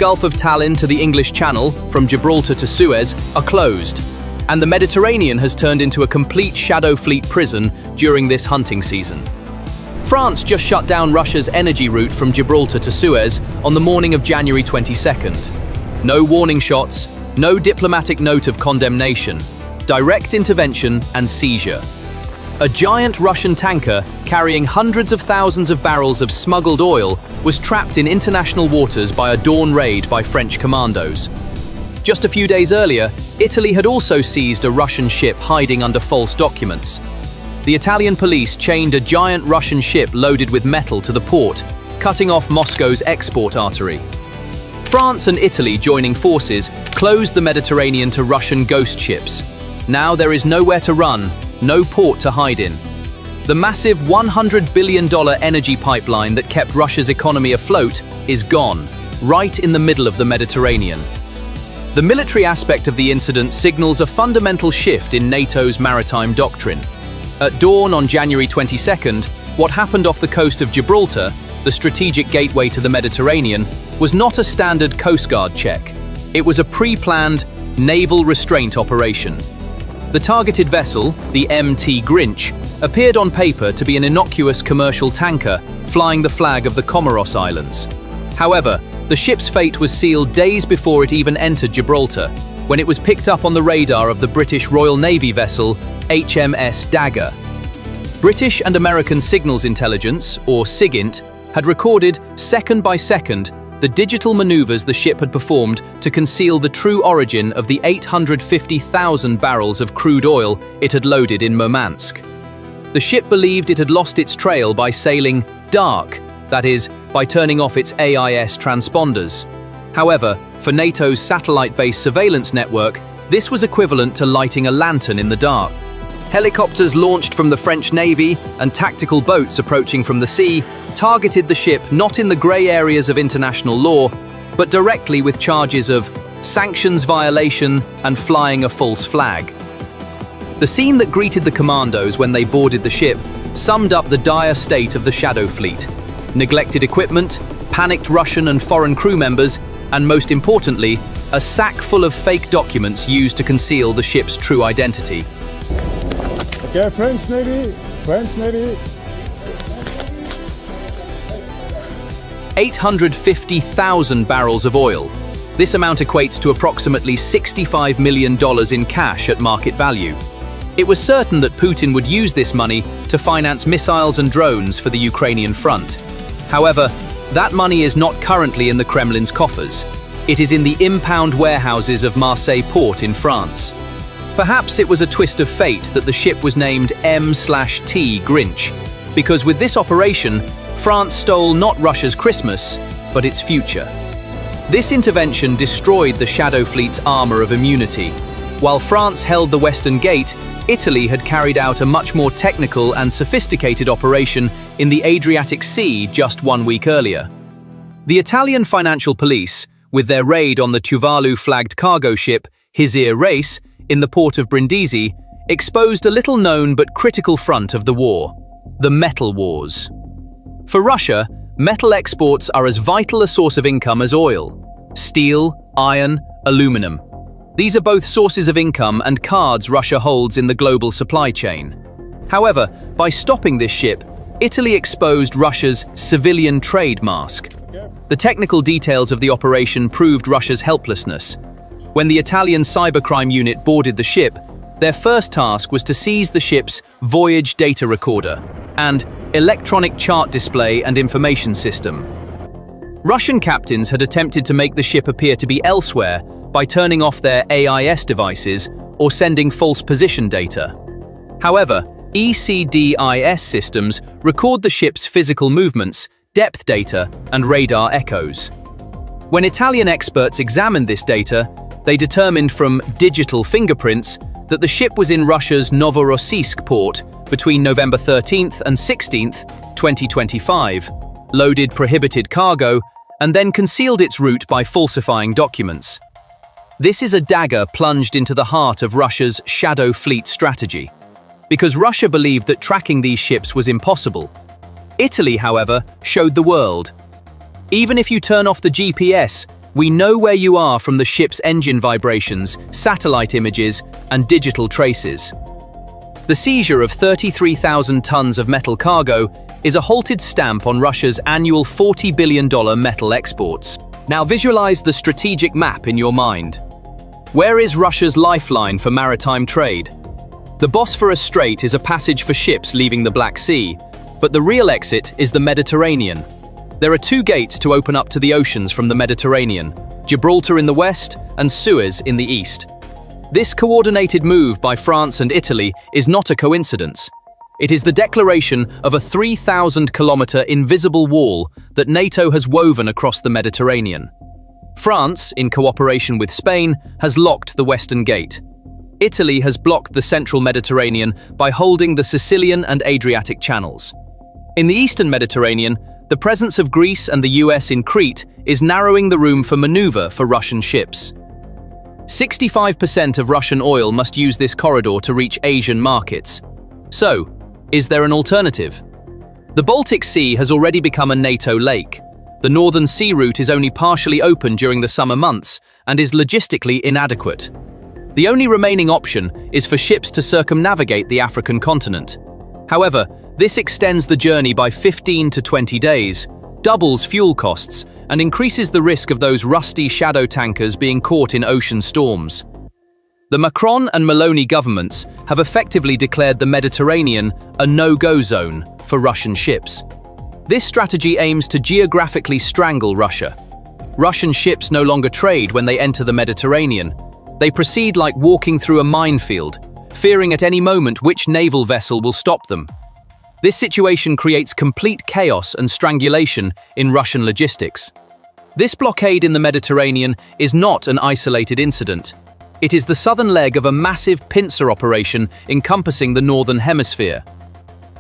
Gulf of Tallinn to the English Channel, from Gibraltar to Suez, are closed, and the Mediterranean has turned into a complete shadow fleet prison during this hunting season. France just shut down Russia's energy route from Gibraltar to Suez on the morning of January 22nd. No warning shots, no diplomatic note of condemnation, direct intervention and seizure. A giant Russian tanker carrying hundreds of thousands of barrels of smuggled oil was trapped in international waters by a dawn raid by French commandos. Just a few days earlier, Italy had also seized a Russian ship hiding under false documents. The Italian police chained a giant Russian ship loaded with metal to the port, cutting off Moscow's export artery. France and Italy, joining forces, closed the Mediterranean to Russian ghost ships. Now there is nowhere to run, no port to hide in. The massive $100 billion energy pipeline that kept Russia's economy afloat is gone, right in the middle of the Mediterranean. The military aspect of the incident signals a fundamental shift in NATO's maritime doctrine. At dawn on January 22nd, what happened off the coast of Gibraltar, the strategic gateway to the Mediterranean, was not a standard Coast Guard check. It was a pre-planned naval restraint operation. The targeted vessel, the MT Grinch, appeared on paper to be an innocuous commercial tanker flying the flag of the Comoros Islands. However, the ship's fate was sealed days before it even entered Gibraltar, when it was picked up on the radar of the British Royal Navy vessel HMS Dagger. British and American signals intelligence, or SIGINT, had recorded, second by second, the digital maneuvers the ship had performed to conceal the true origin of the 850,000 barrels of crude oil it had loaded in Murmansk. The ship believed it had lost its trail by sailing dark, that is, by turning off its AIS transponders. However, for NATO's satellite-based surveillance network, this was equivalent to lighting a lantern in the dark. Helicopters launched from the French Navy and tactical boats approaching from the sea targeted the ship not in the grey areas of international law, but directly with charges of sanctions violation and flying a false flag. The scene that greeted the commandos when they boarded the ship summed up the dire state of the Shadow Fleet: neglected equipment, panicked Russian and foreign crew members, and most importantly, a sack full of fake documents used to conceal the ship's true identity. Okay, French Navy, French Navy. 850,000 barrels of oil. This amount equates to approximately $65 million in cash at market value. It was certain that Putin would use this money to finance missiles and drones for the Ukrainian front. However, that money is not currently in the Kremlin's coffers. It is in the impound warehouses of Marseille port in France. Perhaps it was a twist of fate that the ship was named M/T Grinch, because with this operation, France stole not Russia's Christmas, but its future. This intervention destroyed the Shadow Fleet's armor of immunity. While France held the Western Gate, Italy had carried out a much more technical and sophisticated operation in the Adriatic Sea just 1 week earlier. The Italian financial police, with their raid on the Tuvalu-flagged cargo ship Hizir Race in the port of Brindisi, exposed a little-known but critical front of the war: the metal wars. For Russia, metal exports are as vital a source of income as oil. Steel, iron, aluminum. These are both sources of income and cards Russia holds in the global supply chain. However, by stopping this ship, Italy exposed Russia's civilian trade mask. The technical details of the operation proved Russia's helplessness. When the Italian cybercrime unit boarded the ship, their first task was to seize the ship's voyage data recorder and electronic chart display and information system. Russian captains had attempted to make the ship appear to be elsewhere by turning off their AIS devices or sending false position data. However, ECDIS systems record the ship's physical movements, depth data, and radar echoes. When Italian experts examined this data, they determined from digital fingerprints that the ship was in Russia's Novorossiysk port between November 13th and 16th, 2025, loaded prohibited cargo, and then concealed its route by falsifying documents. This is a dagger plunged into the heart of Russia's Shadow Fleet strategy, because Russia believed that tracking these ships was impossible. Italy, however, showed the world. Even if you turn off the GPS, We know where you are from the ship's engine vibrations, satellite images, and digital traces. The seizure of 33,000 tons of metal cargo is a halted stamp on Russia's annual $40 billion metal exports. Now visualize the strategic map in your mind. Where is Russia's lifeline for maritime trade? The Bosphorus Strait is a passage for ships leaving the Black Sea, but the real exit is the Mediterranean. There are two gates to open up to the oceans from the Mediterranean, Gibraltar in the west and Suez in the east. This coordinated move by France and Italy is not a coincidence. It is the declaration of a 3,000-kilometer invisible wall that NATO has woven across the Mediterranean. France, in cooperation with Spain, has locked the Western Gate. Italy has blocked the central Mediterranean by holding the Sicilian and Adriatic channels. In the eastern Mediterranean, the presence of Greece and the US in Crete is narrowing the room for maneuver for Russian ships. 65% of Russian oil must use this corridor to reach Asian markets. So, is there an alternative? The Baltic Sea has already become a NATO lake. The Northern Sea route is only partially open during the summer months and is logistically inadequate. The only remaining option is for ships to circumnavigate the African continent. However, this extends the journey by 15 to 20 days, doubles fuel costs, and increases the risk of those rusty shadow tankers being caught in ocean storms. The Macron and Meloni governments have effectively declared the Mediterranean a no-go zone for Russian ships. This strategy aims to geographically strangle Russia. Russian ships no longer trade when they enter the Mediterranean. They proceed like walking through a minefield, fearing at any moment which naval vessel will stop them. This situation creates complete chaos and strangulation in Russian logistics. This blockade in the Mediterranean is not an isolated incident. It is the southern leg of a massive pincer operation encompassing the northern hemisphere.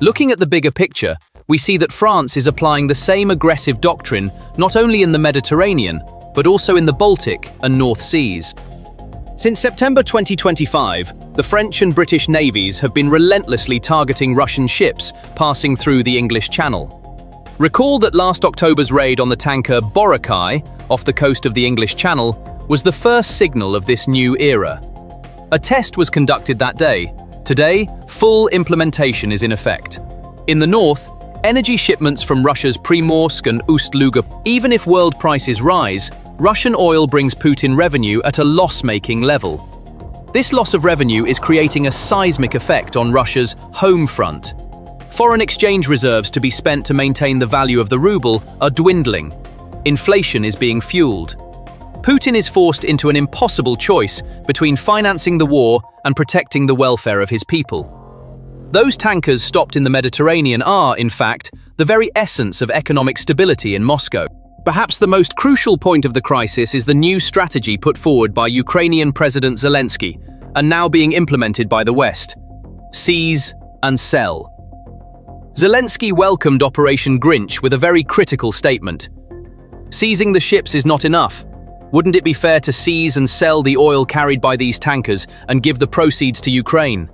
Looking at the bigger picture, we see that France is applying the same aggressive doctrine not only in the Mediterranean, but also in the Baltic and North Seas. Since September 2025, the French and British navies have been relentlessly targeting Russian ships passing through the English Channel. Recall that last October's raid on the tanker Boracay off the coast of the English Channel was the first signal of this new era. A test was conducted that day. Today, full implementation is in effect. In the north, energy shipments from Russia's Primorsk and Ust-Luga. Even if world prices rise, Russian oil brings Putin revenue at a loss-making level. This loss of revenue is creating a seismic effect on Russia's home front. Foreign exchange reserves to be spent to maintain the value of the ruble are dwindling. Inflation is being fueled. Putin is forced into an impossible choice between financing the war and protecting the welfare of his people. Those tankers stopped in the Mediterranean are, in fact, the very essence of economic stability in Moscow. Perhaps the most crucial point of the crisis is the new strategy put forward by Ukrainian President Zelensky and now being implemented by the West: seize and sell. Zelensky welcomed Operation Grinch with a very critical statement. Seizing the ships is not enough. Wouldn't it be fair to seize and sell the oil carried by these tankers and give the proceeds to Ukraine?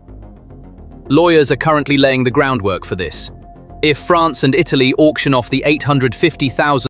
Lawyers are currently laying the groundwork for this. If France and Italy auction off the 850,000